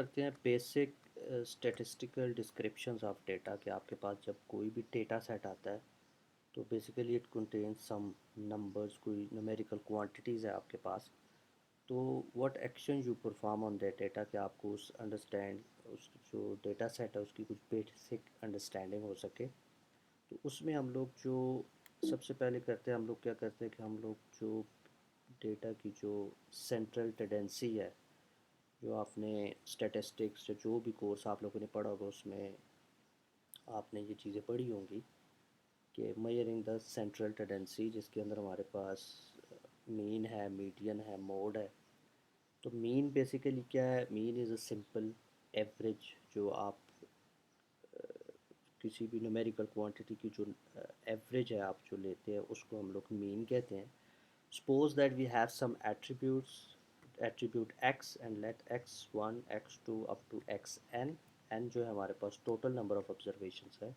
करते हैं basic statistical descriptions of data कि आपके पास जब कोई भी डेटा सेट आता है तो basically it contains some numbers, कोई न्यूमेरिकल क्वांटिटीज़ है आपके पास। तो what action you perform on that data कि आपको उस जो डेटा सेट है उसकी कुछ बेसिक अंडरस्टैंडिंग हो सके। तो उसमें हम लोग जो सबसे पहले करते हैं, हम लोग क्या करते हैं कि हम लोग जो डेटा की जो सेंट्रल टेंडेंसी है, जो आपने स्टैटिस्टिक्स जो भी कोर्स आप लोगों ने पढ़ा होगा उसमें आपने ये चीज़ें पढ़ी होंगी कि मेजरिंग द सेंट्रल टेंडेंसी, जिसके अंदर हमारे पास मीन है, मीडियन है, मोड है। तो मीन बेसिकली क्या है? Mean is a simple average. जो आप किसी भी न्यूमेरिकल क्वांटिटी की जो एवरेज है आप जो लेते हैं उसको हम लोग मीन कहते हैं। Suppose that we have some attribute x and let x1 x2 up to xn, n जो है हमारे पास टोटल नंबर ऑफ ऑब्जर्वेशंस है।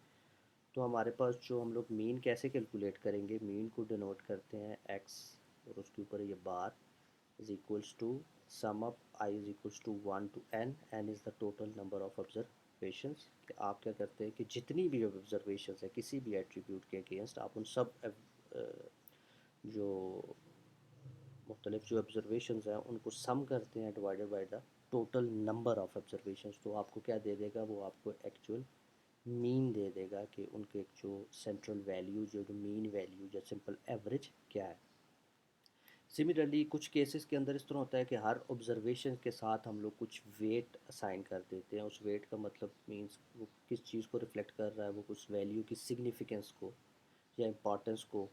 तो हमारे पास जो हम लोग मीन कैसे कैलकुलेट करेंगे, मीन को डिनोट करते हैं x और उसके ऊपर ये bar is equals to sum up I is equals to 1 to n, n is the total number of observations. कि आप क्या करते हैं कि जितनी भी ऑब्जर्वेशंस है किसी भी एट्रीब्यूट के अगेंस्ट, आप उन सब जो मुख्तलिफ जो ऑब्जर्वेशंस हैं उनको सम करते हैं divided by the total number of observations. तो आपको क्या दे देगा? वो आपको एक्चुअल मीन दे देगा कि उनके एक जो सेंट्रल वैल्यू, जो मीन वैल्यू या सिंपल एवरेज क्या है। सिमिलरली कुछ केसेस के अंदर इस तरह होता है कि हर ऑब्जर्वेशन के साथ हम लोग कुछ वेट असाइन कर देते हैं। उस वेट का मतलब मीन्स वो किस चीज़ को रिफ्लेक्ट कर रहा है, वो कुछ वैल्यू की सिग्निफिकेंस को या इम्पॉर्टेंस को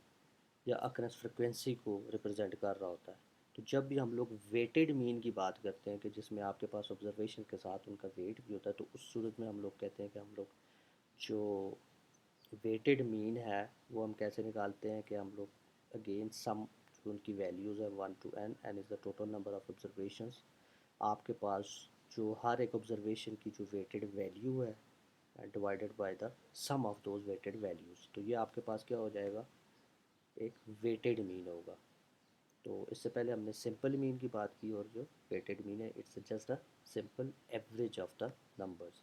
या अक्रस फ्रिक्वेंसी को रिप्रेजेंट कर रहा होता है। तो जब भी हम लोग वेटेड मीन की बात करते हैं कि जिसमें आपके पास ऑब्जर्वेशन के साथ उनका वेट भी होता है, तो उस सूरत में हम लोग कहते हैं कि हम लोग जो वेटेड मीन है वो हम कैसे निकालते हैं कि हम लोग अगेन सम जो उनकी वैल्यूज़ है 1 to n, n is the total number of observations. आपके पास जो हर एक ऑब्जर्वेशन की जो वेटेड वैल्यू है divided by the sum of those weighted values, तो ये आपके पास क्या हो जाएगा? एक वेटेड मीन होगा। तो इससे पहले हमने सिंपल मीन की बात की, और जो वेटेड मीन है it's just a simple average of the numbers.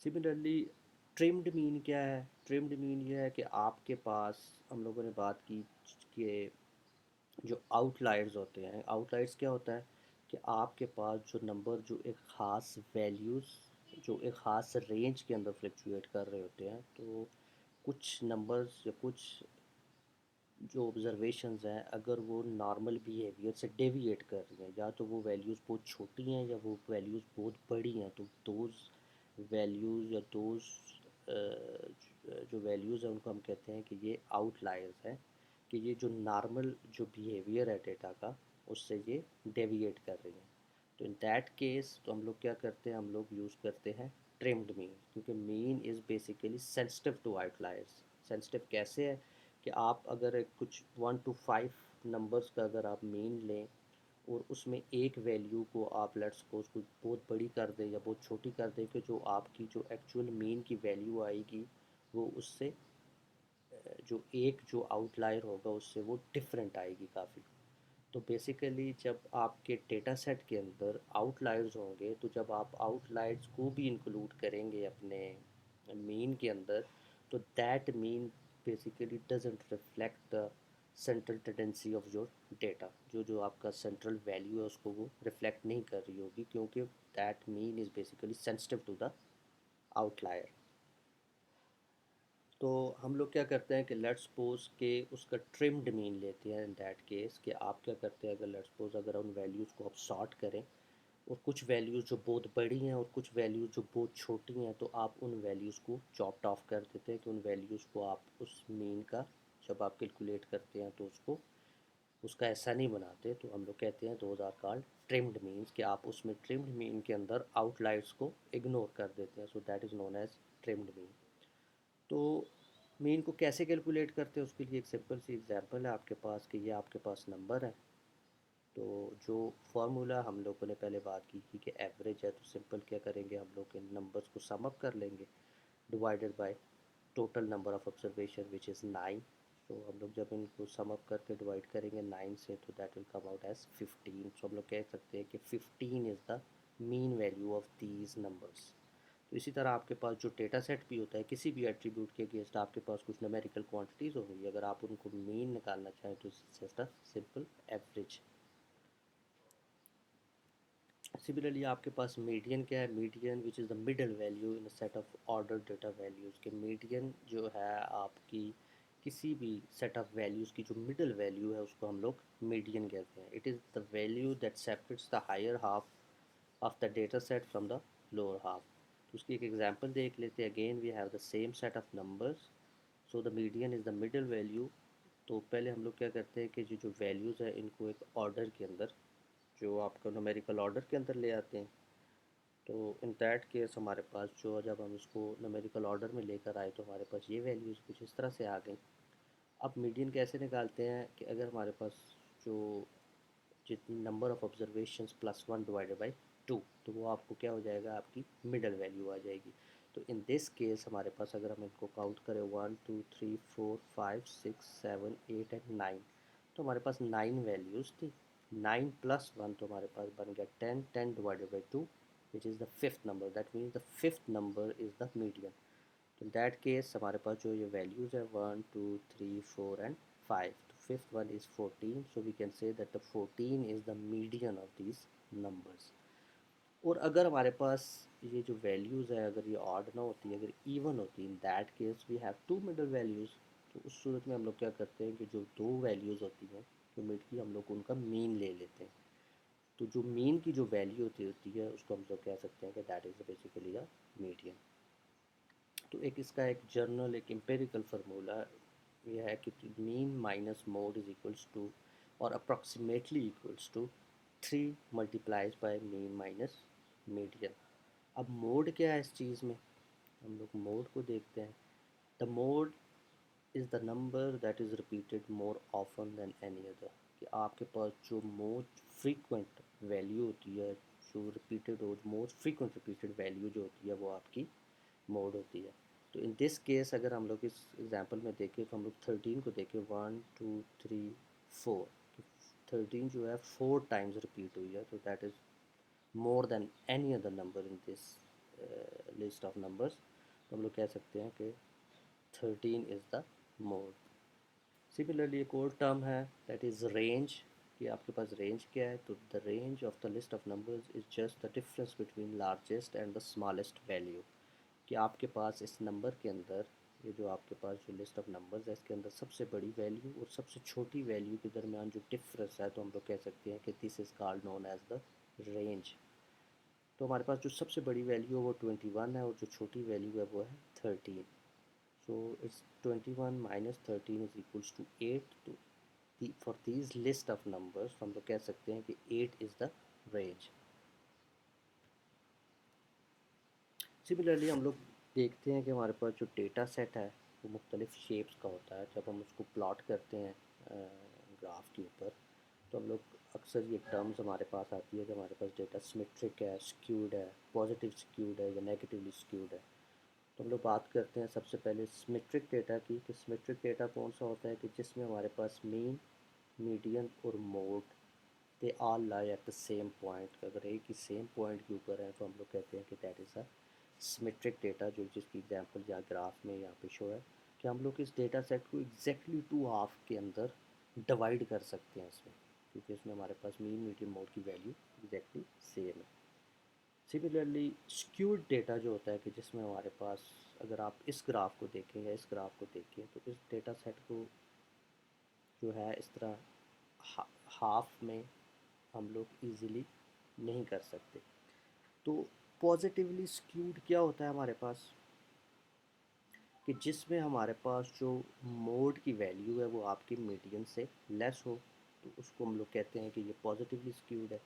Similarly trimmed mean क्या है? ट्रिम्ड मीन ये है कि आपके पास, हम लोगों ने बात की कि जो आउटलायर्स होते हैं, आउटलायर्स क्या होता है कि आपके पास जो नंबर जो एक ख़ास वैल्यूज़ जो एक ख़ास रेंज के अंदर फ्लक्चुएट कर रहे होते हैं, तो कुछ नंबर्स या कुछ जो ऑब्जर्वेशंस हैं अगर वो नॉर्मल बिहेवियर से डेविएट कर रही हैं, या तो वो वैल्यूज़ बहुत छोटी हैं या वो वैल्यूज़ बहुत बड़ी हैं, तो दोज वैल्यूज़ या दोज जो वैल्यूज़ हैं उनको हम कहते हैं कि ये आउटलायर्स हैं, कि ये जो नॉर्मल जो बिहेवियर है डेटा का उससे ये डेविएट कर रही हैं। तो इन दैट केस तो हम लोग क्या करते हैं? हम लोग यूज़ करते हैं ट्रिम्ड मीन, क्योंकि mean is basically sensitive to outliers. Sensitive कैसे है कि आप अगर कुछ 1 to 5 नंबर्स का अगर आप मीन लें और उसमें एक वैल्यू को आप लेट्स सपोज कुछ बहुत बड़ी कर दें या बहुत छोटी कर दें, कि जो आपकी जो एक्चुअल मीन की वैल्यू आएगी वो उससे जो एक जो आउटलायर होगा उससे वो डिफरेंट आएगी काफ़ी। तो बेसिकली जब आपके डेटा सेट के अंदर आउटलायर्स होंगे, तो जब आप आउटलायर्स को भी इंक्लूड करेंगे अपने मीन के अंदर, तो that mean basically doesn't reflect the central tendency of your data. जो जो आपका सेंट्रल वैल्यू है उसको वो रिफ्लेक्ट नहीं कर रही होगी, क्योंकि that mean is basically sensitive to the outlier. तो हम लोग क्या करते हैं कि लेट्स सपोज के उसका ट्रिम्ड मीन लेते हैं। इन दैट केस कि आप क्या करते हैं, अगर लेट्स सपोज अगर उन वैल्यूज़ को आप सॉर्ट करें और कुछ वैल्यूज़ जो बहुत बड़ी हैं और कुछ वैल्यूज़ जो बहुत छोटी हैं, तो आप उन वैल्यूज़ को चॉप्ड ऑफ कर देते हैं कि उन वैल्यूज़ को आप उस मीन का जब आप कैलकुलेट करते हैं तो उसको उसका ऐसा नहीं बनाते। तो हम लोग कहते हैं those are called trimmed means, कि आप उसमें ट्रिम्ड मीन के अंदर आउटलायर्स को इग्नोर कर देते हैं। So that is known as trimmed mean. तो मीन को कैसे कैलकुलेट करते हैं उसके लिए एक सिंपल सी एग्जांपल है आपके पास, कि ये आपके पास नंबर है। तो जो फार्मूला हम लोगों ने पहले बात की थी कि एवरेज है, तो सिंपल क्या करेंगे, हम लोग इन नंबर्स को सम अप कर लेंगे divided by total number of observation which is 9। तो हम लोग जब इनको सम अप करके डिवाइड करेंगे 9 से, तो that will come out as 15। So हम लोग कह सकते हैं कि 15 is the mean value of these numbers. तो इसी तरह आपके पास जो डेटा सेट भी होता है, किसी भी एट्रीब्यूट के अगेंस्ट आपके पास कुछ न्यूमेरिकल क्वांटिटीज़ होंगी, अगर आप उनको मीन निकालना चाहें तो just a simple average. Similarly आपके पास मीडियन क्या है, median which is the middle value in a set of order data values के। मीडियन जो है आपकी किसी भी सेट ऑफ वैल्यूज़ की जो मिडल वैल्यू है उसको हम लोग मीडियन कहते हैं। It is the value that separates the higher half of the data set from the lower half. तो उसकी एक एग्जांपल देख लेते हैं। Again we have the same set of numbers, so the median is the middle value. तो पहले हम लोग क्या करते हैं कि जो वैल्यूज़ है इनको एक ऑर्डर के अंदर, जो आपका न्यूमेरिकल ऑर्डर के अंदर ले आते हैं। तो इन दैट केस हमारे पास जो, जब हम इसको न्यूमेरिकल ऑर्डर में लेकर आए तो हमारे पास ये वैल्यूज़ कुछ इस तरह से आ गई। अब मीडियन कैसे निकालते हैं कि अगर हमारे पास जो जितनी number of observations plus one divided by two, तो वो आपको क्या हो जाएगा, आपकी मिडल वैल्यू आ जाएगी। तो इन दिस केस हमारे पास अगर हम इनको काउंट करें 1 2 3 4 5 6 7 8 एंड 9, तो हमारे पास 9 वैल्यूज़ थी। 9 + 1 तो हमारे पास बन गया 10, 10 divided by two which is the fifth number, that means the fifth number is the median. तो इन दैट केस हमारे पास जो ये वैल्यूज़ है 1 2 3 4 एंड 5, तो fifth one is 14, so we can say that the 14 is the median of these numbers. और अगर हमारे पास ये जो वैल्यूज़ है अगर ये ऑड ना होती, अगर इवन होती, in that case we have two middle values. तो उस सूरत में हम लोग क्या करते हैं कि जो दो वैल्यूज़ होती हैं जो मिड की, हम लोग उनका मीन ले लेते हैं। तो जो मीन की जो वैल्यू होती है उसको हम लोग कह सकते हैं कि that is basically a median. तो एक इसका एक जर्नल एक एम्पेरिकल फार्मूला ये है कि mean minus mode is equals to और approximately equals to 3 multiplies by mean minus median. अब मोड क्या है इस चीज़ में, हम लोग मोड को देखते हैं। The mode is the number that is repeated more often than any other, कि आपके पास जो मोस्ट फ्रीक्वेंट वैल्यू होती है, जो रिपीटेड हो, मोस्ट फ्रीक्वेंट रिपीटेड वैल्यू जो होती है वो आपकी मोड होती है। तो इन दिस केस अगर हम लोग इस एग्जांपल में देखें तो हम लोग 13 को देखें, 1 2 3 4, 13 जो है 4 टाइम्स रिपीट हुई है, तो that is more than any other number in this list of numbers. तो हम लोग कह सकते हैं कि 13 इज़ द मोड। सिमिलरली एक और टर्म है दैट इज़ रेंज, कि आपके पास रेंज क्या है, तो the range of the list of numbers is just the difference between largest and the smallest value. कि आपके पास इस नंबर के अंदर, ये जो आपके पास जो लिस्ट ऑफ नंबर्स है इसके अंदर सबसे बड़ी वैल्यू और सबसे छोटी वैल्यू के दरमियान जो डिफरेंस है, तो हम लोग कह सकते हैं कि this is called known as the range. तो हमारे पास जो सबसे बड़ी वैल्यू है वो 21 है और जो छोटी वैल्यू है वो है 13। So it's 21 minus 13 is equals to 8। तो for these list of numbers हम लोग कह सकते हैं कि 8 इज़ द रेंज। सिमिलरली हम लोग देखते हैं कि हमारे पास जो डेटा सेट है वो मुख्तलिफ़ शेप्स का होता है। जब हम उसको प्लॉट करते हैं ग्राफ के ऊपर, तो हम लोग अक्सर ये टर्म्स हमारे पास आती है कि हमारे पास डेटा सिमेट्रिक है, स्क्यूड है, पॉजिटिव स्क्यूड है या नेगेटिवली स्क्यूड है। तो हम लोग बात करते हैं सबसे पहले सिमेट्रिक डेटा की, कि सिमेट्रिक डेटा कौन सा होता है कि जिसमें हमारे पास मीन, मीडियन और mode they all lie at the same point. अगर एक ही सेम पॉइंट के ऊपर है तो हम लोग कहते हैं कि that is a symmetric data, जो जिसकी एग्जांपल या ग्राफ में यहाँ पे शो है कि हम लोग इस डेटा सेट को एग्जैक्टली टू हाफ के अंदर डिवाइड कर सकते हैं इसमें, क्योंकि इसमें हमारे पास मीन मीडियन मोड की वैल्यू एग्जैक्टली सेम है। सिमिलरली स्क्यूड डेटा जो होता है कि जिसमें हमारे पास, अगर आप इस ग्राफ को देखें या इस ग्राफ को देखें, तो इस डेटा सेट को जो है इस तरह हाफ में हम लोग इजीली नहीं कर सकते। तो पॉजिटिवली स्क्यूड क्या होता है हमारे पास, कि जिसमें हमारे पास जो मोड की वैल्यू है वो आपकी मीडियन से लेस हो, तो उसको हम लोग कहते हैं कि ये पॉजिटिवली स्क्यूड है।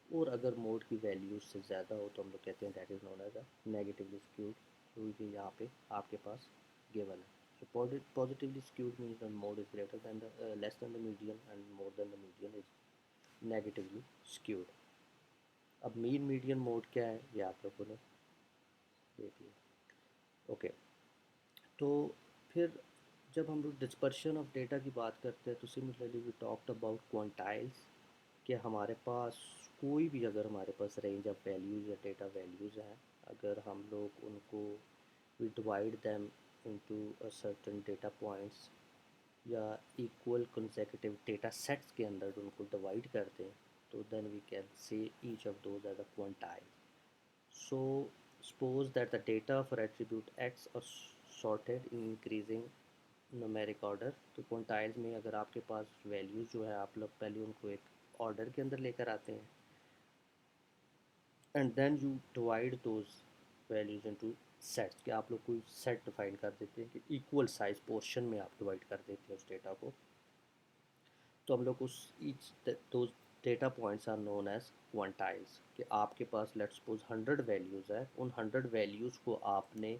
और अगर मोड की वैल्यू उससे ज़्यादा हो तो हम लोग कहते हैं that is known as a negatively skewed, जो कि यहाँ पे आपके पास गिवन है। So positively skewed means the mode is greater than the less than the median, and more than the median is negatively skewed. अब मीन मीडियन मोड क्या है ये आप लोगों ने देख लिया। ओके, तो फिर जब हम लोग डिस्पर्शन ऑफ डेटा की बात करते हैं तो similarly we talked about quantiles, कि हमारे पास कोई भी अगर हमारे पास रेंज ऑफ वैल्यूज़ या डेटा वैल्यूज़ हैं, अगर हम लोग उनको we divide them into a certain data points या इक्वल कंसेक्यूटिव डेटा सेट्स के अंदर उनको डिवाइड कर दें, तो then we can say each of those as a quantile. So suppose that the data for attribute x are sorted in increasing numeric order. तो quantiles में अगर आपके पास वैल्यूज जो है आप लोग पहले उनको एक ऑर्डर के अंदर लेकर आते हैं and then you divide those values into sets, कि आप लोग कोई सेट डिफाइन कर देते हैं कि इक्वल साइज पोर्शन में आप डिवाइड कर देते हैं उस डेटा को. तो हम लोग उस ईच दो data points are known as quantiles, कि आपके पास लेट्स सपोज 100 वैल्यूज़ है, उन 100 वैल्यूज़ को आपने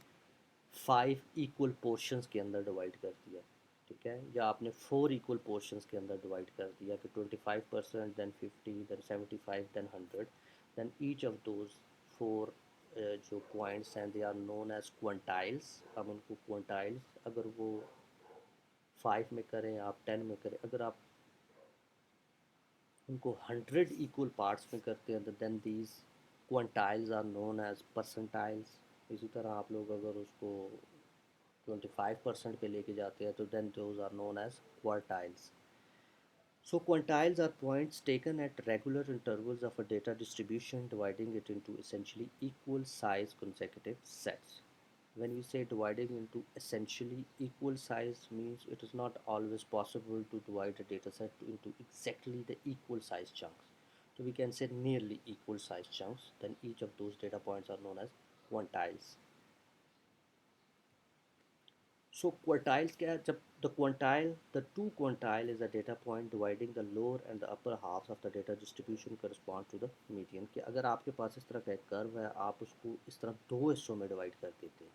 5 इक्वल पोर्शंस के अंदर डिवाइड कर दिया. ठीक है, या आपने 4 इक्वल पोर्शंस के अंदर डिवाइड कर दिया कि 25%, then 50, then 75, then 100. Then each of those 4 जो पॉइंट्स हैं they are known as quantiles. हम उनको क्वांटाइल्स, अगर वो 5 में करें आप 10 में करें, अगर आप उनको 100 इक्वल पार्ट्स में करते हैं तो then these quantiles are known as percentiles. इसी तरह आप लोग अगर उसको 25% पे लेके जाते हैं तो then those are known as quartiles. So quantiles are points taken at regular intervals of a data distribution, dividing it into essentially equal size consecutive sets. When we say dividing into essentially equal size means it is not always possible to divide a data set into exactly the equal size chunks. So we can say nearly equal size chunks, then each of those data points are known as quantiles. So quartiles क्या है, जब the two quantile is a data point dividing the lower and the upper halves of the data distribution correspond to the median. कि अगर आपके पास इस तरह का एक कर्व है, आप उसको इस तरह दो हिस्सों में डिवाइड कर देते हैं.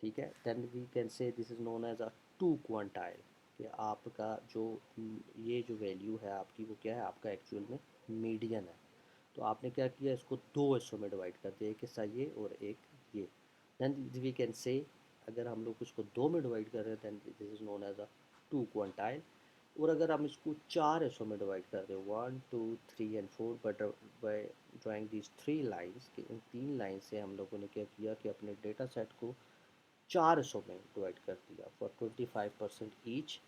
ठीक है, then we can say this is known as a two quantile, कि आपका जो ये जो वैल्यू है आपकी वो क्या है, आपका एक्चुअल में मीडियन है. तो आपने क्या किया, इसको दो हिस्सों में डिवाइड कर दिया, एक हिस्सा ये और एक ये. देन वी कैन से अगर हम लोग इसको दो में डिवाइड कर रहे हैं then this is known as a two quantile. और अगर हम इसको चार हिस्सों में डिवाइड कर रहे हैं 1 2 3 and 4, but by drawing these three lines, कि इन तीन लाइन से हम लोगों ने क्या किया कि अपने डेटा सेट को चार हिस्सों में डिवाइड कर दिया फॉर 25% ईच.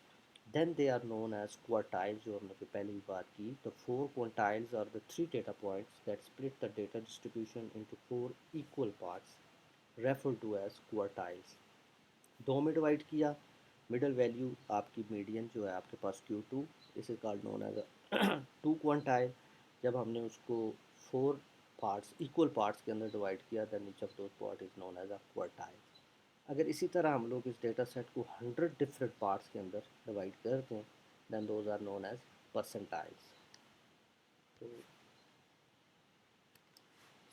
Then they are known as quartiles, जो हमने पहले भी बात की. तो four quartiles are the three data points that split the data distribution into four equal parts, refer to as quartiles. दो में डिवाइड किया, मिडल वैल्यू आपकी मीडियन जो है आपके पास Q2, इस is called known as two quantile. जब हमने उसको फोर पार्ट्स इक्वल पार्ट्स के अंदर डिवाइड किया then each of those part is known as a quartile. अगर इसी तरह हम लोग इस डेटा सेट को 100 डिफरेंट पार्ट्स के अंदर डिवाइड कर दें then those are known as percentiles. तो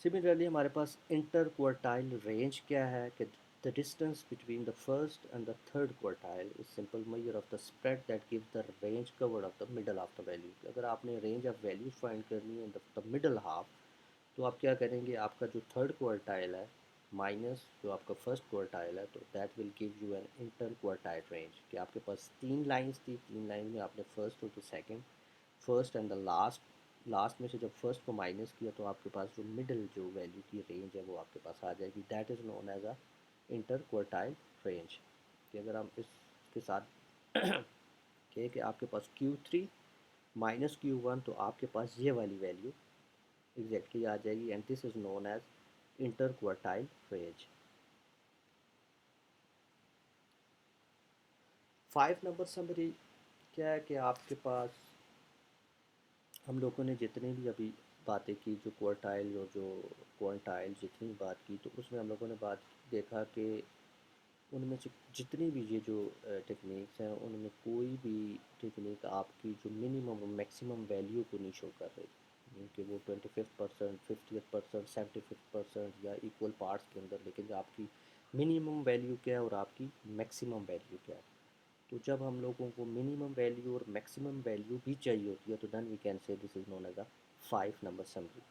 सिमिलरली हमारे पास इंटर क्वार्टाइल रेंज क्या है, कि the distance between the first and the third quartile is simple measure of the spread that gives the range covered of the middle of the value. अगर आपने range of values find करनी है the middle half, तो आप क्या करेंगे, आपका जो थर्ड क्वार्टाइल है माइनस जो आपका फर्स्ट क्वार्टाइल है, तो that will give you an inter quartile range. कि आपके पास तीन लाइंस थी, तीन लाइन में आपने फर्स्ट और तो second, first and the last में से जब फर्स्ट को माइनस किया तो आपके पास जो मिडिल जो वैल्यू की रेंज है वो आपके पास आ जाएगी. That is known as a inter quartile range. कि अगर हम इसके साथ कहें कि आपके पास Q3 माइनस Q1, तो आपके पास ये वाली वैल्यू एग्जैक्टली आ जाएगी and this is known as inter quartile range. 5 number summary क्या है, कि आपके पास हम लोगों ने जितने भी अभी बातें की, जो क्वार्टाइल और जो क्वांटाइल जितनी बात की, तो उसमें हम लोगों ने बात देखा कि उनमें से जितनी भी ये जो टेक्निक्स हैं उनमें कोई भी टेक्निक आपकी जो मिनिमम और मैक्सिमम वैल्यू को नहीं शो कर रही, कि वो 25%, 50%, 75% या इक्वल पार्ट्स के अंदर, लेकिन जो आपकी मिनिमम वैल्यू क्या है और आपकी मैक्सिमम वैल्यू क्या है. तो जब हम लोगों को मिनिमम वैल्यू और मैक्सिमम वैल्यू भी चाहिए होती है तो then we can say this is known as a 5 number summary.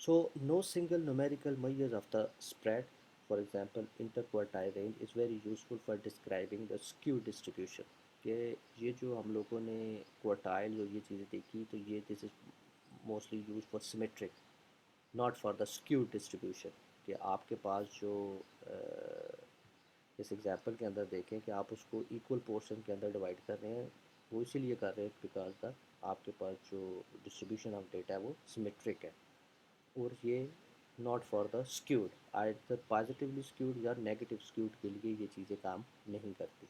So no single numerical measures of the spread, for example interquartile range, is very useful for describing the skew distribution. कि ये जो हम लोगों ने quartile और ये चीज़ें देखी, तो ये this is mostly use for symmetric, not for the skewed distribution. कि आपके पास जो इस एग्जांपल के अंदर देखें कि आप उसको इक्वल पोर्शन के अंदर डिवाइड कर रहे हैं, वो इसीलिए कर रहे हैं बिकॉज द आपके पास जो डिस्ट्रीब्यूशन ऑफ डेटा है वो सिमेट्रिक है, और ये not for the skewed, either positively skewed या नेगेटिव स्क्यूड के लिए ये चीज़ें काम नहीं करती।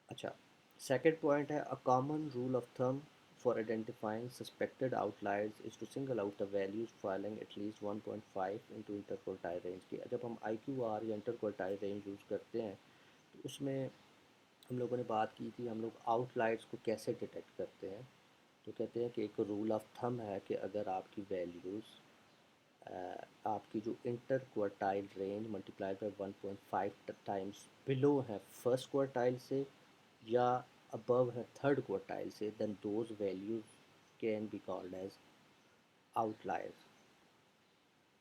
अच्छा, सेकेंड पॉइंट है a common rule of thumb for identifying suspected outliers is to single out the values following at least 1.5 into interquartile range की। जब हम IQR या इंटरक्वार्टाइल रेंज यूज़ करते हैं तो उसमें हम लोगों ने बात की थी हम लोग आउटलायर्स को कैसे डिटेक्ट करते हैं। तो कहते हैं कि एक रूल ऑफ थंब है कि अगर आपकी वैल्यूज़ आपकी जो inter quartile range multiplied by 1.5 times below है फर्स्ट क्वार्टाइल से या अबव है थर्ड क्वार्टाइल से, then those values can be called as outliers.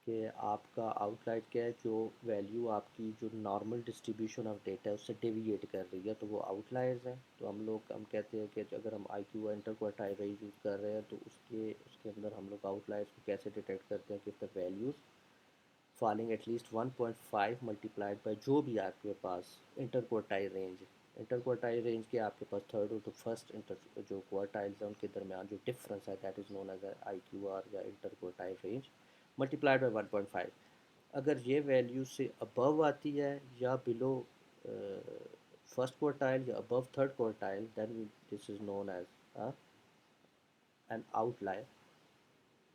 कि आपका आउटलायर क्या है, जो वैल्यू आपकी जो नॉर्मल डिस्ट्रीब्यूशन ऑफ डेटा है उससे डेविएट कर रही है, तो वो आउटलायर्स हैं। तो हम कहते हैं कि अगर हम IQ inter quartile range use कर रहे हैं तो उसके अंदर हम लोग आउटलायर्स को कैसे डिटेक्ट करते हैं कि the values falling at least 1.5 multiplied by जो भी आपके पास इंटर क्वार्टाइल रेंज है। इंटर क्वार्टाइल रेंज के आपके पास थर्ड और तो फर्स्ट इंटर जो क्वार्टाइल्स हैं उनके दरमियान जो डिफरेंस है that is known as IQR या inter quartile range multiplied by 1.5। अगर ये वैल्यू से अबव आती है या बिलो फर्स्ट क्वार्टाइल या above third quartile, then this is known as an outlier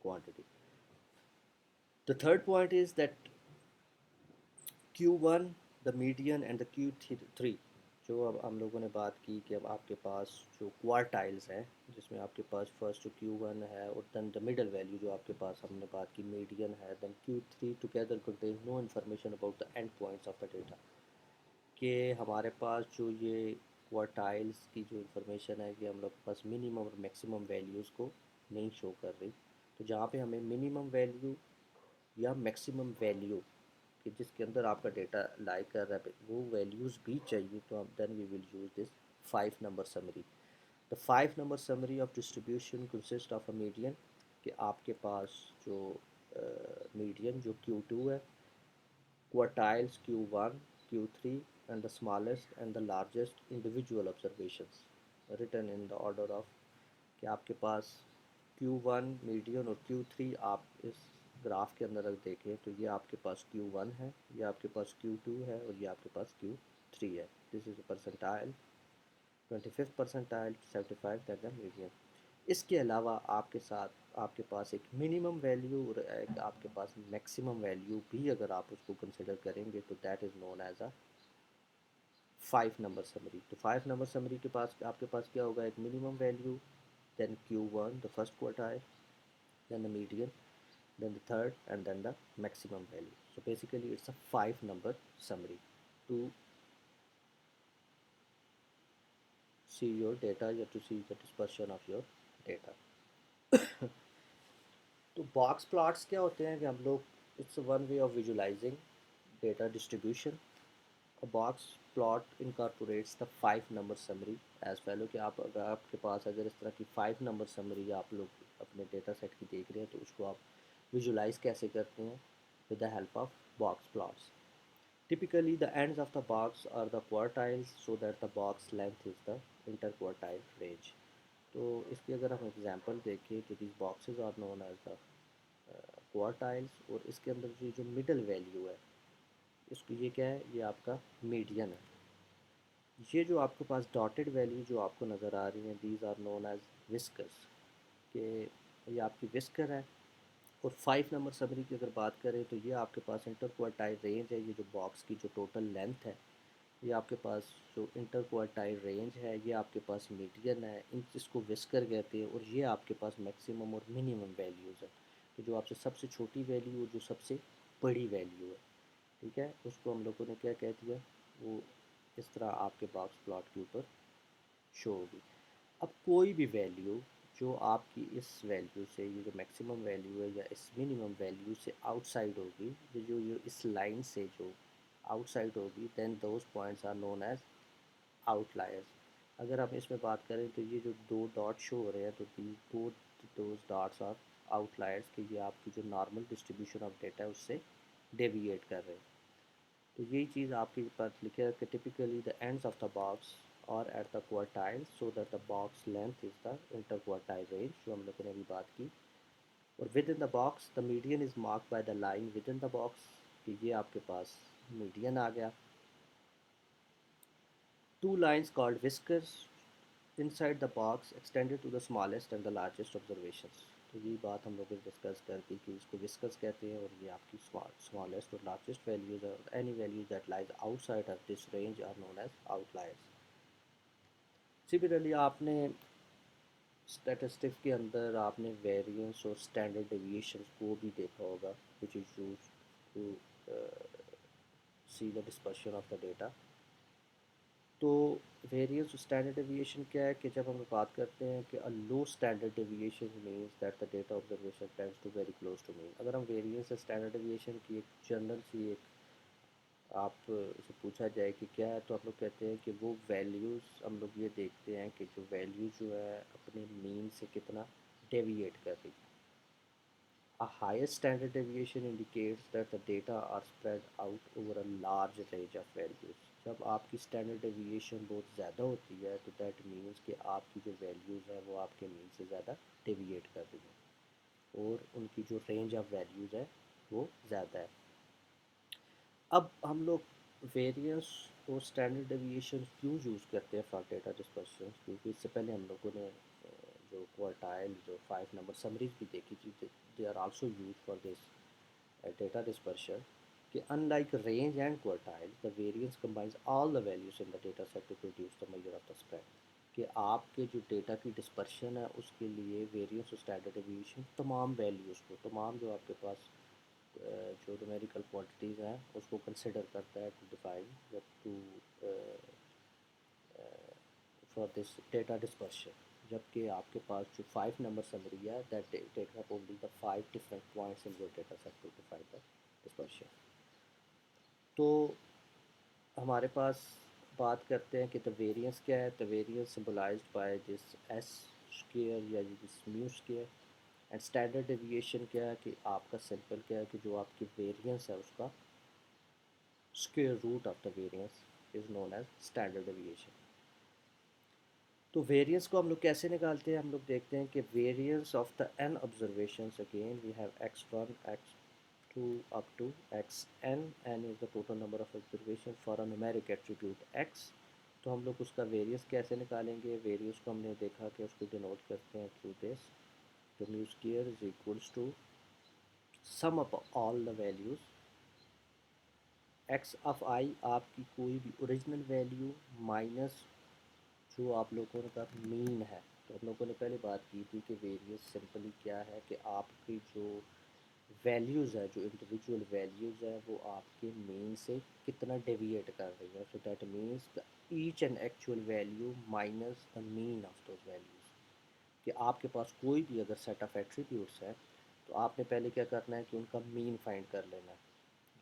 quantity. The third point is that Q1 the median and the Q3, जो अब हम लोगों ने बात की कि अब आपके पास जो क्वार्टाइल्स हैं जिसमें आपके पास फर्स्ट जो Q1 है और देन द मिडल वैल्यू जो आपके पास हमने बात की मीडियन है, then Q3 together contain no information about the end points of the data. कि हमारे पास जो ये क्वार्टाइल्स की जो इन्फॉर्मेशन है कि हम लोग के पास मिनिमम और मैक्सिमम वैल्यूज़ को नहीं शो कर रही। तो जहाँ पे हमें मिनिमम वैल्यू या मैक्सिमम वैल्यू कि जिसके अंदर आपका डेटा लाई कर रहा है वो वैल्यूज़ भी चाहिए, तो हम then we will use this 5 number summary. The 5 number summary of distribution consist of a median, कि आपके पास जो मीडियन जो Q2 है, quartiles Q1, Q3 and the smallest and the largest individual observations written in the order of, कि आपके पास Q1 median और Q3 आप इस ग्राफ के अंदर अगर देखें तो ये आपके पास Q1 है, ये आपके पास Q2 है और ये आपके पास Q3 है। This is percentile 25th percentile 75 that the median. इसके अलावा आपके पास एक मिनिमम वैल्यू और एक आपके पास मैक्सिमम वैल्यू भी अगर आप उसको कंसिडर करेंगे तो that is known as a 5 number summary. तो 5 नंबर समरी के पास आपके पास क्या होगा, एक minimum value, then Q1 the first quartile, then the median, then the third, and then the maximum value. So basically it's a 5 number summary to see your data or to see the dispersion of your data. तो box plots क्या होते हैं कि हम लोग it's one way of visualising data distribution. A box plot incorporates the 5 number summary as follow, कि आप अगर आपके पास अगर इस तरह की 5 नंबर समरी आप लोग अपने डेटा सेट की देख रहे हैं तो उसको आप विजुलाइज कैसे करते हैं, with the help of box plots. Typically, the ends of the box are the quartiles so that the box length is the interquartile range. तो इसकी अगर हम एग्जांपल देखें तो these boxes are known as the quartiles, और इसके अंदर जो मिडल वैल्यू है इसको ये क्या है, ये आपका मीडियन है। ये जो आपके पास डॉटेड वैल्यू जो आपको नज़र आ रही हैं these are known as whiskers, कि ये आपकी विस्कर है। और 5 नंबर समरी की अगर बात करें तो ये आपके पास इंटर क्वार्टाइल रेंज है, ये जो बॉक्स की जो टोटल लेंथ है ये आपके पास जो इंटर क्वार्टाइल रेंज है ये आपके पास मीडियन है, इन इसको विस्कर कहते हैं। और ये आपके पास मैक्सिमम और मिनिमम वैल्यूज़ है, तो जो आपसे सबसे छोटी वैल्यू और जो सबसे बड़ी वैल्यू है, ठीक है, उसको हम लोगों ने क्या कह दिया, वो इस तरह आपके बॉक्स प्लॉट के ऊपर शो होगी। अब कोई भी वैल्यू जो आपकी इस वैल्यू से, ये जो मैक्सिमम वैल्यू है या इस मिनिमम वैल्यू से आउटसाइड होगी, जो इस लाइन से जो आउटसाइड होगी, then those points are known as outliers. अगर हम इसमें बात करें तो ये जो दो डॉट शो हो रहे हैं तो the both those dots are outliers, कि ये आपकी जो नॉर्मल डिस्ट्रीब्यूशन ऑफ डेटा है उससे डेविएट कर रहे हैं। तो यही चीज़ आपके पास लिखे है कि typically the ends of the box और at the quartile so that the box length is the inter quartile range, जो हम लोगों ने अभी बात की। और within the box the median is mark by the line within the box, कि ये आपके पास मीडियन आ गया। Two lines called whiskers inside the box extended to the smallest and the largest observations। तो ये बात हम लोगों ने डिस्कस कर दी कि इसको विस्कस कहते हैं, और ये आपकी स्मॉलेस्ट और लार्जेस्ट वैल्यूज है, और any values that lies outside of this range are known as outliers. Similarly आपने स्टैटिस्टिक्स के अंदर आपने वेरिएंस और स्टैंडर्ड डेविएशन को भी देखा होगा, which is use to see the dispersion of the data. तो वेरिएंस स्टैंडर्ड डेविएशन क्या है, कि जब हम बात करते हैं कि a low standard deviation means that the data observation tends to very close to mean. अगर हम वेरिएंस स्टैंडर्ड डेविएशन की एक जनरल सी एक आप से पूछा जाए कि क्या है, तो हम लोग कहते हैं कि वो वैल्यूज़ हम लोग ये देखते हैं कि जो वैल्यू जो है अपने मीन से कितना डेविएट कर रही है। A higher standard deviation indicates that the data are spread out over a large range of values। जब आपकी स्टैंडर्ड डेविएशन बहुत ज़्यादा होती है तो दैट मीन्स कि आपकी जो वैल्यूज़ हैं वो आपके मीन से ज़्यादा डेविएट कर रही हैं, और उनकी जो रेंज ऑफ वैल्यूज़ है वो ज़्यादा है। अब हम लोग वेरिएंस और स्टैंडर्ड डेविएशन क्यों यूज़ करते हैं फॉर डेटा डिस्पर्शन, क्योंकि इससे पहले हम लोगों ने जो क्वार्टाइल जो 5 नंबर समरीज भी देखी थी, they are also use for this data dispersion, कि unlike range and quartile the variance combines all the values in the data set to produce the measure of the spread। कि आपके जो data की dispersion है उसके लिए variance और standard deviation तमाम वैल्यूज़ को, तमाम जो आपके पास जो न्यूमेरिकल क्वांटिटीज़ हैं उसको कंसिडर करता है to define to for this data dispersion. जबकि आपके पास जो 5 नंबर समरी है that takes up only the 5 different points in your data set to define the dispersion. तो हमारे पास बात करते हैं कि द वेरिएंस क्या है। The variance symbolized by this s square या this mu square, and standard deviation क्या है कि आपका सिंपल क्या है कि जो आपकी वेरिएंस है उसका square root of the variance is known as standard deviation. तो वेरिएंस को हम लोग कैसे निकालते हैं, हम लोग देखते हैं कि variance of the n observations, again we have x1 x2 up to xn, n is the total number of observation for a numeric attribute x। तो हम लोग उसका वेरिएंस कैसे निकालेंगे, वेरिएंस को हमने देखा कि उसको डिनोट करते हैं थ्रू दिस, तो mu square is equals to sum up all the values x of i, आपकी कोई भी ओरिजिनल वैल्यू माइनस जो आप लोगों का मीन है। तो हम लोगों ने पहले बात की थी कि वेरिएंस सिंपली क्या है कि आपकी जो वैल्यूज़ है, जो इंडिविजुअल वैल्यूज़ है वो आपके मीन से कितना डेविएट कर रही है। So that means the each and actual value minus the mean of those values. कि आपके पास कोई भी अगर सेट ऑफ एट्रीब्यूट्स है तो आपने पहले क्या करना है कि उनका मीन फाइंड कर लेना है।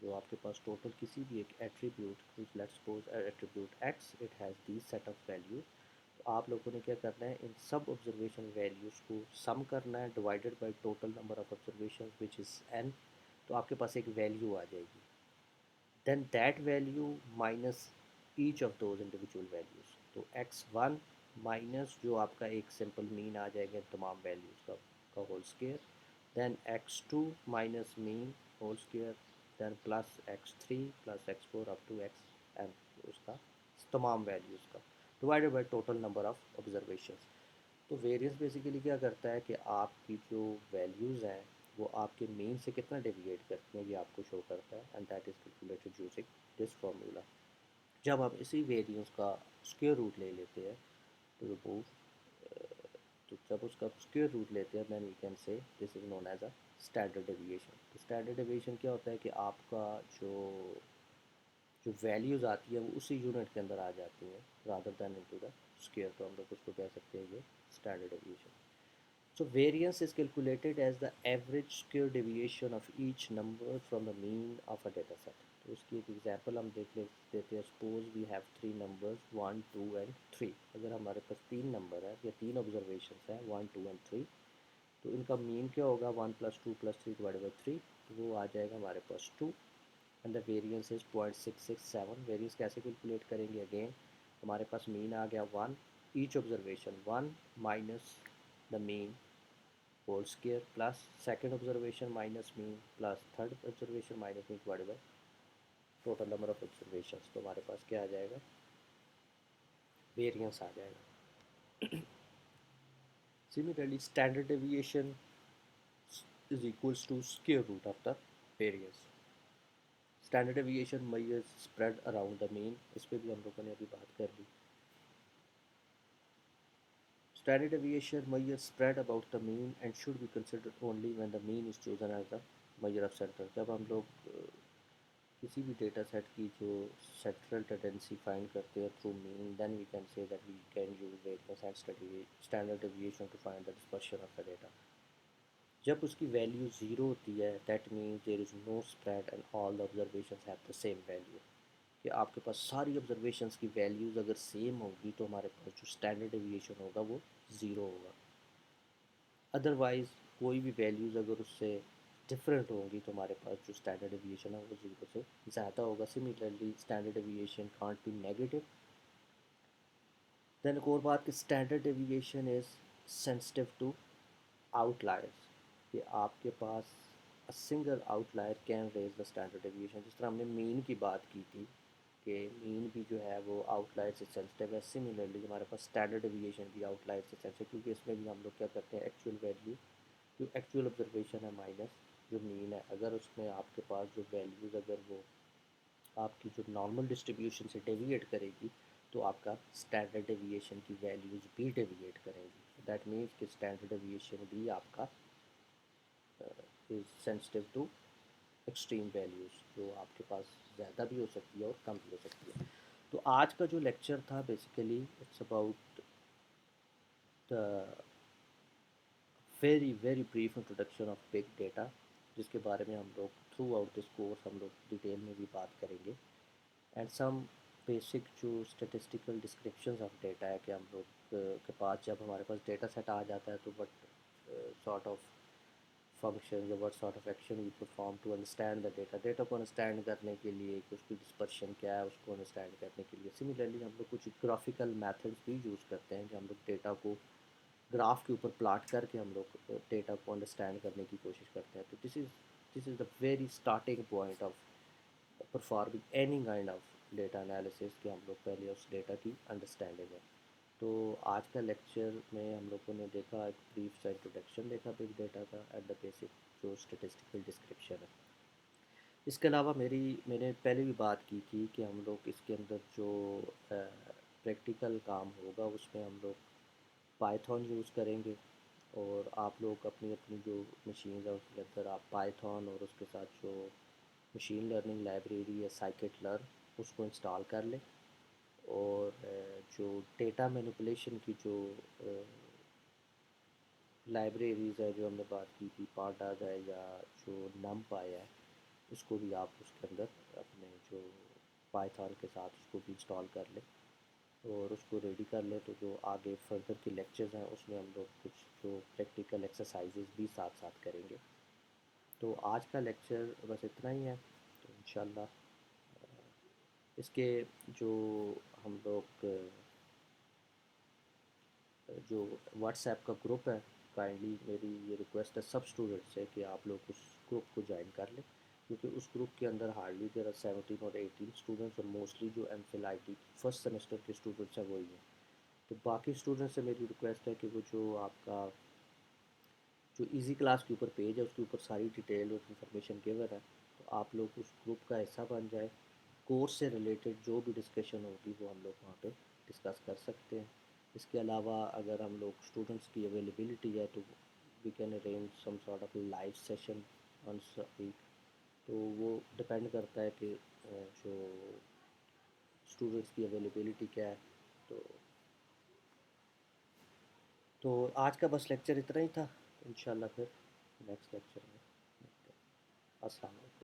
जो आपके पास टोटल किसी भी एक attribute, let's suppose attribute x, it has the set of value, तो आप लोगों ने क्या करना है, इन सब ऑब्जर्वेशन वैल्यूज़ को सम करना है divided by total number of observation which is n। तो आपके पास एक वैल्यू आ जाएगी, then that value minus each of those individual values. तो x1 माइनस जो आपका एक सिंपल मीन आ जाएगा तमाम वैल्यूज़ का whole square, then x2 minus mean whole square, then plus x3 plus x4 up to xn, उसका तमाम वैल्यूज़ का divided by total number of observations. तो वेरिएंस बेसिकली क्या करता है कि आपकी जो वैल्यूज़ हैं वो आपके मीन से कितना डेविएट करती हैं ये आपको शो करता है, and that is calculated using this formula. जब हम इसी वेरिएंस का स्क्वायर रूट ले लेते हैं तो रिमूव, तो जब उसका स्क्वायर रूट लेते हैं then we can say this is known as a standard deviation. तो स्टैंडर्ड डेविएशन क्या होता है कि आपका जो जो वैल्यूज़ आती है वो उसी यूनिट के अंदर आ जाती हैं rather than into the square. तो हम लोग उसको कह सकते हैं ये standard deviation. So variance is calculated as the average square deviation of each number from the mean of a data set। तो उसकी एक एग्जांपल हम देते हैं। Suppose we have three numbers 1 2 and 3। अगर हमारे पास तीन नंबर है या तीन ऑब्जर्वेशंस हैं 1 2 एंड 3, तो इनका मीन क्या होगा, 1 + 2 + 3 / 3, तो वो आ जाएगा हमारे पास 2, and the variance is 0.667। Variance कैसे कैलकुलेट करेंगे, अगेन हमारे पास मीन आ गया 1, each observation 1 minus the mean whole square plus second observation minus mean plus third observation minus mean divided by total number of observation. तो हमारे पास क्या आ जाएगा, वेरियंस आ जाएगा। Similarly standard deviation is equals to square root of the variance। Standard deviation measures spread around the mean, इस पर भी हम लोगों ने अभी बात कर ली। Standard deviation measures spread about the mean and should be considered only when the mean is chosen as the measure of center। जब हम लोग किसी भी डेटा सेट की जो सेंट्रल टेंडेंसी फाइंड करते हैं through mean, then we can say that we can use variance and standard deviation to find the dispersion of the data. जब उसकी वैल्यू ज़ीरो होती है, that means there is no spread and all the observations have the same value. कि आपके पास सारी observations की values अगर same होगी तो हमारे पास जो स्टैंडर्ड डेविएशन होगा वो ज़ीरो होगा। अदरवाइज़ कोई भी वैल्यूज़ अगर उससे डिफरेंट होंगी तो हमारे पास जो स्टैंडर्ड डेविएशन है वो ज़ीरो से ज़्यादा होगा। Similarly standard deviation can't be negative. Then एक और बात कि standard deviation is sensitive to outliers, कि आपके पास a single outlier can raise the standard deviation. जिस तरह हमने मीन की बात की थी कि मीन भी जो है वो आउटलायर से सेंसिटिव है, सिमिलरली हमारे पास स्टैंडर्ड डेविएशन भी आउटलायर से सेंसिटिव, क्योंकि इसमें भी हम लोग क्या करते हैं, एक्चुअल वैल्यू जो एक्चुअल ऑब्जर्वेशन है माइनस जो मीन है, अगर उसमें आपके पास जो वैल्यूज़ अगर वो आपकी जो नॉर्मल डिस्ट्रीब्यूशन से डेविएट करेगी तो आपका स्टैंडर्ड डेविएशन की वैल्यूज़ भी डेविएट करेंगी। दैट मीन्स कि स्टैंडर्ड डेविएशन भी आपका is sensitive to extreme values, जो आपके पास ज़्यादा भी हो सकती है और कम भी हो सकती है। तो आज का जो लेक्चर था basically it's about the very very brief introduction of big data, जिसके बारे में हम लोग थ्रू आउट दिस कोर्स हम लोग डिटेल में भी बात करेंगे, एंड सम बेसिक जो स्टेटिस्टिकल डिस्क्रिप्शंस ऑफ डेटा है कि हम लोग के पास जब हमारे पास डेटा सेट आ जाता है तो वट सॉर्ट ऑफ फंक्शन या what sort of action we perform to understand the data. Data को अंडरस्टैंड करने के लिए कि उसकी डिस्पर्शन क्या है उसको अंडरस्टैंड करने के लिए सिमिलरली हम लोग कुछ ग्राफिकल मेथड्स भी यूज़ करते हैं कि हम लोग डेटा को ग्राफ के ऊपर प्लाट करके हम लोग डेटा को अंडरस्टैंड करने की कोशिश करते हैं। तो this is the very starting point of performing any kind of data analysis कि हम लोग पहले उस डेटा की अंडरस्टैंडिंग है। तो आज का लेक्चर में हम लोगों ने देखा एक ब्रीफ सा इंट्रोडक्शन देखा बिग डेटा का एट द बेसिक जो स्टेटिस्टिकल डिस्क्रिप्शन है। इसके अलावा मैंने पहले भी बात की थी कि हम लोग इसके अंदर जो प्रैक्टिकल काम होगा उसमें हम लोग पाइथन यूज़ करेंगे, और आप लोग अपनी अपनी जो मशीन है उसके अंदर आप पाइथन और उसके साथ जो मशीन लर्निंग लाइब्रेरी या साइकिट लर्न उसको इंस्टॉल कर लें, और जो डेटा मैनिपुलेशन की जो लाइब्रेरीज़ है जो हमने बात की थी, पांडास है या जो नमपाई है, उसको भी आप उसके अंदर अपने जो पाइथन के साथ उसको भी इंस्टॉल कर लें और उसको रेडी कर लें। तो जो आगे फर्दर के लेक्चर्स हैं उसमें हम लोग कुछ जो प्रैक्टिकल एक्सरसाइजेज भी साथ साथ करेंगे। तो आज का लेक्चर बस इतना ही है। तो इंशाल्लाह इसके जो हम लोग जो व्हाट्सएप का ग्रुप है, काइंडली मेरी ये रिक्वेस्ट है सब स्टूडेंट से कि आप लोग उस ग्रुप को ज्वाइन कर लें, क्योंकि उस ग्रुप के अंदर हार्डली देर आर 17 और 18 स्टूडेंट्स, और मोस्टली जो एमफिल IT फर्स्ट सेमेस्टर के स्टूडेंट्स हैं वही हैं। तो बाकी स्टूडेंट्स से मेरी रिक्वेस्ट है कि वो जो आपका जो इजी क्लास के ऊपर पेज है उसके ऊपर सारी डिटेल और इन्फॉर्मेशन गिवन है, तो आप लोग उस ग्रुप का हिस्सा बन जाए। कोर्स से रिलेटेड जो भी डिस्कशन होगी वो हम लोग वहाँ पे डिस्कस कर सकते हैं। इसके अलावा अगर हम लोग स्टूडेंट्स की अवेलेबिलिटी है तो we can arrange some sort of live session once a week. तो वो डिपेंड करता है कि जो स्टूडेंट्स की अवेलेबिलिटी क्या है। तो तो आज का बस लेक्चर इतना ही था। इंशाल्लाह फिर नेक्स्ट लेक्चर में मिलते हैं। अस्सलाम वालेकुम।